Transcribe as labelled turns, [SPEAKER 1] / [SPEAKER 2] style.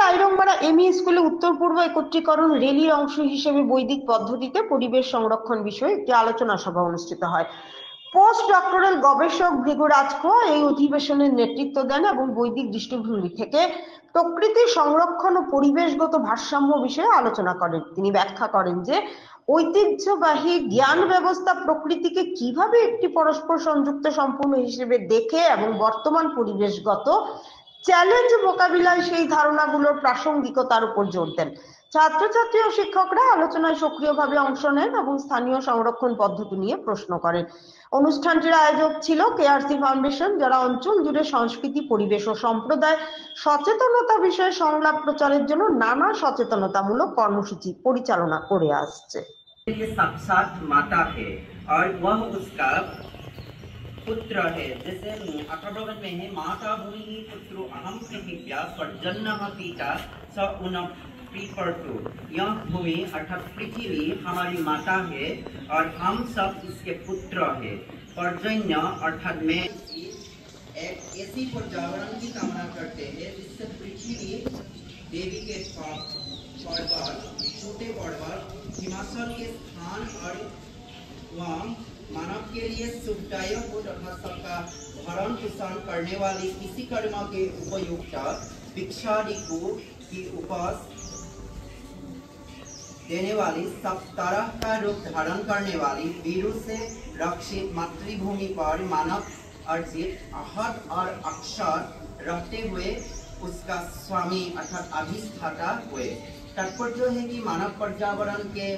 [SPEAKER 1] আইরংমারা ME স্কুলে উত্তর পূর্ব একত্রীকরণ রেলির অংশ হিসেবে বৈদিক পদ্ধতিতে পরিবেশ সংরক্ষণ বিষয়ে একটি আলোচনা সভা অনুষ্ঠিত হয়। পোস্ট ডক্টরাল গবেষক ভৃগু রাজখোয়া এই অধিবেশনের নেতৃত্ব দেন এবং বৈদিক দৃষ্টিভঙ্গি থেকে প্রকৃতি সংরক্ষণ ও পরিবেশগত ভারসাম্য বিষয়ে আলোচনা করেন। তিনি ব্যাখ্যা করেন যে ঐতিহ্যবাহী জ্ঞান ব্যবস্থা প্রকৃতিকে কিভাবে একটি পরস্পর সংযুক্ত সম্পূর্ণ হিসেবে দেখে এবং বর্তমান পরিবেশগত চ্যালেঞ্জ মোকাবিলায় সেই ধারণাগুলোর প্রাসঙ্গিকতার উপর জোর দেন। ছাত্রছাত্রী ও শিক্ষকরা আলোচনায় সক্রিয়ভাবে অংশ নেন এবং স্থানীয় সংরক্ষণ পদ্ধতি নিয়ে প্রশ্ন করেন। অনুষ্ঠানটির আয়োজক ছিল কেআরসি ফাউন্ডেশন, যারা অঞ্চল জুড়ে সংস্কৃতি, পরিবেশ ও সম্প্রদায় সচেতনতা বিষয়ে সংলাপ প্রচারের জন্য নানা সচেতনতামূলক কর্মসূচি পরিচালনা করে আসছে।
[SPEAKER 2] साक्षात माता है और वह उसका पुत्र है। जैसे अठारह में है माता भूमि पुत्रो अहम पृथिव्या पर्जन्यः पिता स उन पीपरतु। यह भूमि अर्थात पृथ्वी हमारी माता है और हम सब इसके पुत्र है। पर्जन्य अर्थात में एक ऐसी पर्यावरण की कामना करते हैं जिससे पृथ्वी देवी के पर्वत, छोटे पर्वत, हिमाचल के स्थान और वह मानव के लिए सुखदायक हो तथा सबका भरण पोषण करने वाली किसी कर्म के उपयुक्त भिक्षारिकों की उपज देने वाली, सब तरह का रूप धारण करने वाली, वीरों से रक्षित मातृभूमि पर मानव अर्जित आहत और अक्षर रहते हुए उसका स्वामी अर्थात अधिष्ठाता हुए। तात्पर्य है कि मानव पर्यावरण के